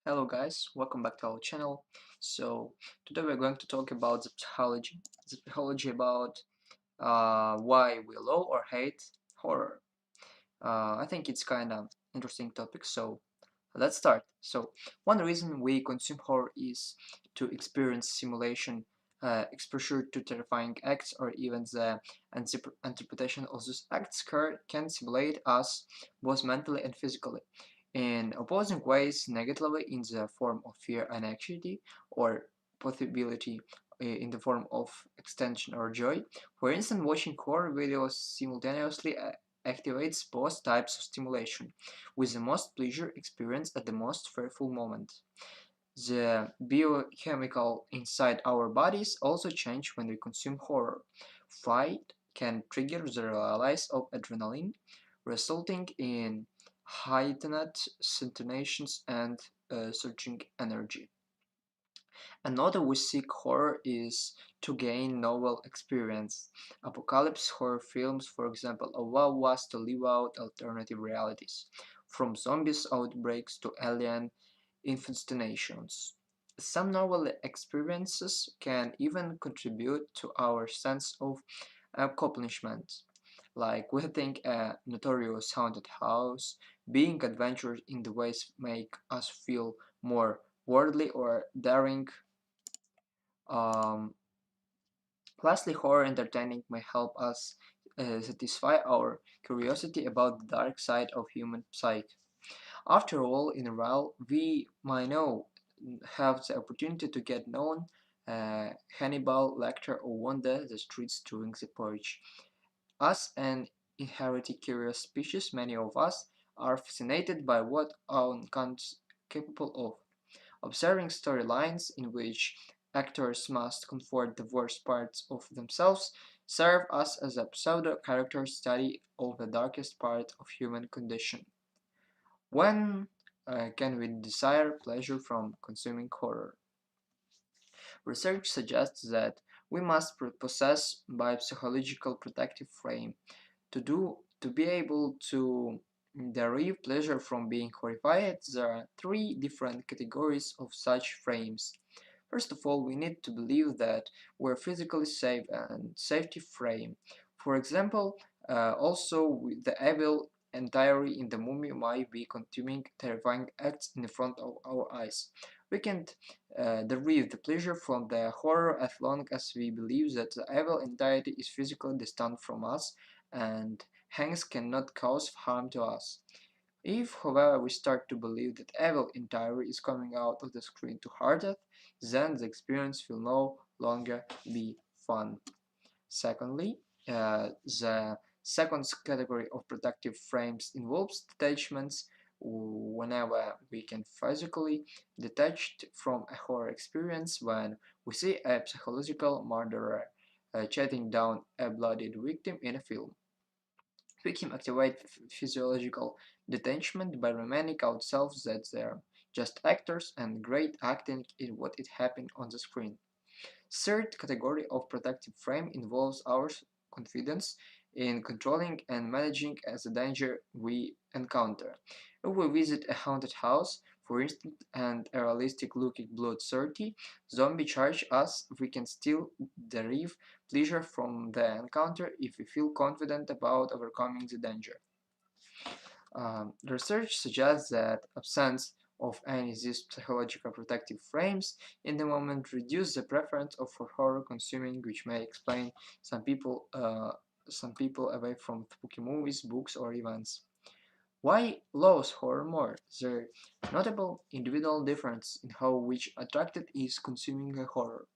Hello guys, welcome back to our channel. So today we're going to talk about the psychology about why we love or hate horror. I think it's kind of interesting topic, so let's start. So one reason we consume horror is to experience simulation, exposure to terrifying acts, or even the interpretation of those acts can simulate us both mentally and physically in opposing ways, negatively in the form of fear and anxiety, or possibility in the form of extension or joy. For instance, watching horror videos simultaneously activates both types of stimulation, with the most pleasure experienced at the most fearful moment. The biochemical inside our bodies also change when we consume horror. Fight can trigger the release of adrenaline, resulting in heightened sensations and surging energy. Another we seek horror is to gain novel experience. Apocalypse horror films, for example, allow us to live out alternative realities, from zombies outbreaks to alien infestations. Some novel experiences can even contribute to our sense of accomplishment, like visiting a notorious haunted house, being adventurous in the ways make us feel more worldly or daring. Um, Lastly, horror entertaining may help us satisfy our curiosity about the dark side of human psyche. After all, in a while, we might know have the opportunity to get known Hannibal Lecter or wander the streets during the purge. As an inherently curious species, many of us are fascinated by what our unconscious capable of. Observing storylines in which actors must comfort the worst parts of themselves serve us as a pseudo-character study of the darkest part of human condition. When can we desire pleasure from consuming horror? Research suggests that we must possess by psychological protective frame to be able to derive pleasure from being horrified. There are three different categories of such frames. First of all, we need to believe that we're physically safe and safety frame. For example, also the evil entirely in the mummy might be consuming terrifying acts in front of our eyes. We can derive the pleasure from the horror as long as we believe that the evil entity is physically distant from us and hence cannot cause harm to us. If, however, we start to believe that evil entirely is coming out of the screen to hurt us, then the experience will no longer be fun. Secondly, the second category of protective frames involves detachments whenever we can physically detached from a horror experience when we see a psychological murderer chatting down a bloodied victim in a film. We can activate physiological detachment by reminding ourselves that they're just actors and great acting is what it happened on the screen. Third category of protective frame involves our confidence in controlling and managing as the danger we encounter. If we visit a haunted house, for instance, and a realistic looking bloodthirsty zombie charge us, we can still derive pleasure from the encounter if we feel confident about overcoming the danger. Research suggests that absence of any of these psychological protective frames in the moment reduce the preference for horror consuming, which may explain some people some people away from spooky movies, books, or events. Why loves horror more? There notable individual difference in how which attracted is consuming a horror.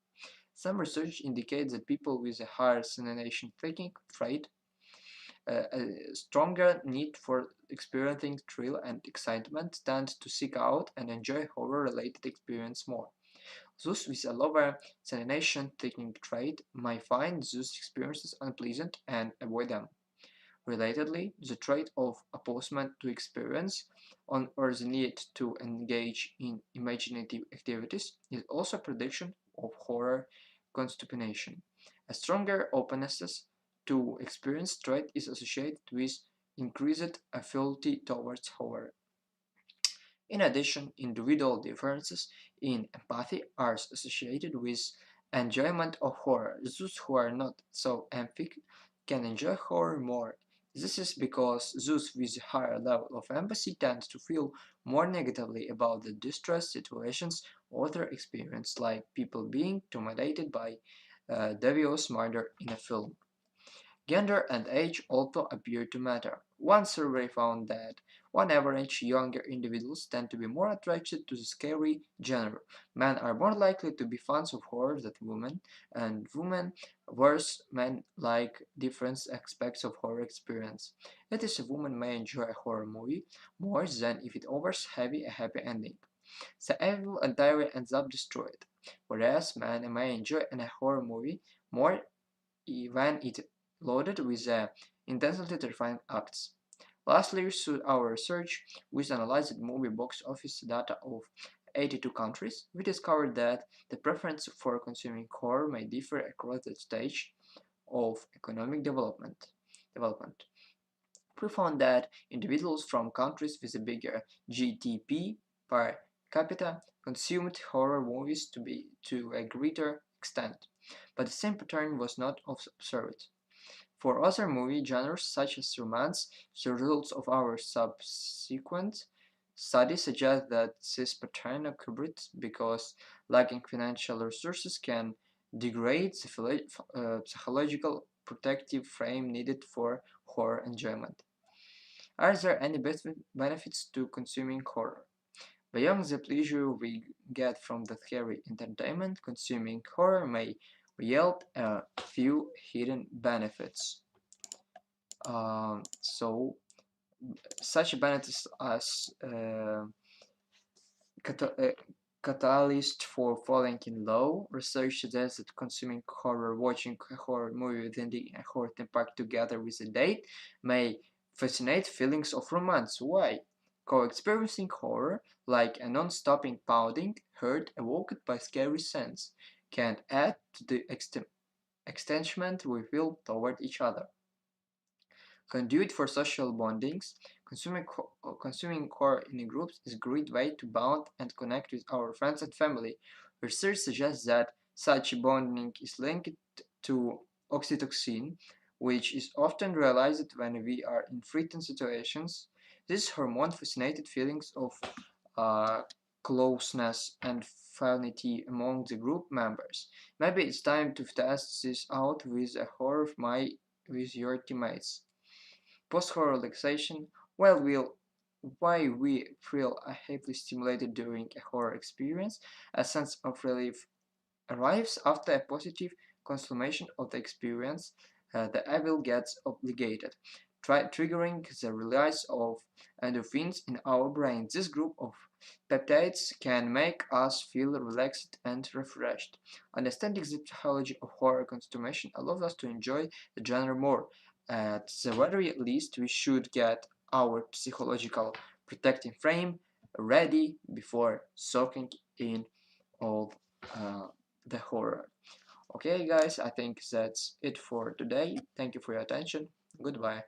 Some research indicates that people with a higher sensation thinking trait a stronger need for experiencing thrill and excitement tend to seek out and enjoy horror-related experience more. Those with a lower sensation-seeking trait might find those experiences unpleasant and avoid them. Relatedly, the trait of opposement to experience or the need to engage in imaginative activities is also a prediction of horror constipation. A stronger openness to experience trait is associated with increased affinity towards horror. In addition, individual differences in empathy are associated with enjoyment of horror. Those who are not so empathic can enjoy horror more. This is because those with a higher level of empathy tend to feel more negatively about the distress situations others experience, like people being intimidated by devious murder in a film. Gender and age also appear to matter. One survey found that on average younger individuals tend to be more attracted to the scary genre. Men are more likely to be fans of horror than women, and women, whereas men like different aspects of horror experience. That is, a woman may enjoy a horror movie more than if it offers a happy ending. The evil entirely ends up destroyed, whereas men may enjoy a horror movie more when it loaded with intensely terrifying acts. Lastly, through our research, we analyzed movie box office data of 82 countries. We discovered that the preference for consuming horror may differ across the stage of economic development. We found that individuals from countries with a bigger GDP per capita consumed horror movies to a greater extent, but the same pattern was not observed. For other movie genres such as romance, the results of our subsequent studies suggest that this pattern occurred because lacking financial resources can degrade the psychological protective frame needed for horror enjoyment. Are there any benefits to consuming horror? Beyond the pleasure we get from the scary entertainment, consuming horror may yield a few hidden benefits. So, such benefits as cata- uh, catalyst for falling in love. Research suggests that consuming horror, watching a horror movie within the horror theme park together with a date may fascinate feelings of romance. Why? Co-experiencing horror, like a non-stopping pounding heart evoked by scary scenes, can add to the excitement we feel toward each other. Conduit for social bondings, consuming core in groups is a great way to bond and connect with our friends and family. Research suggests that such bonding is linked to oxytocin, which is often realized when we are in threatened situations. This hormone fascinated feelings of uh, closeness and family among the group members. Maybe it's time to test this out with a horror with your teammates. Post-horror relaxation, while we feel heavily stimulated during a horror experience, a sense of relief arrives after a positive consummation of the experience. The evil gets obligated, triggering the release of endorphins in our brain. This group of peptides can make us feel relaxed and refreshed. Understanding the psychology of horror consummation allows us to enjoy the genre more. At the very least, we should get our psychological protecting frame ready before soaking in all uh, the horror. Okay, guys, I think that's it for today. Thank you for your attention. Goodbye.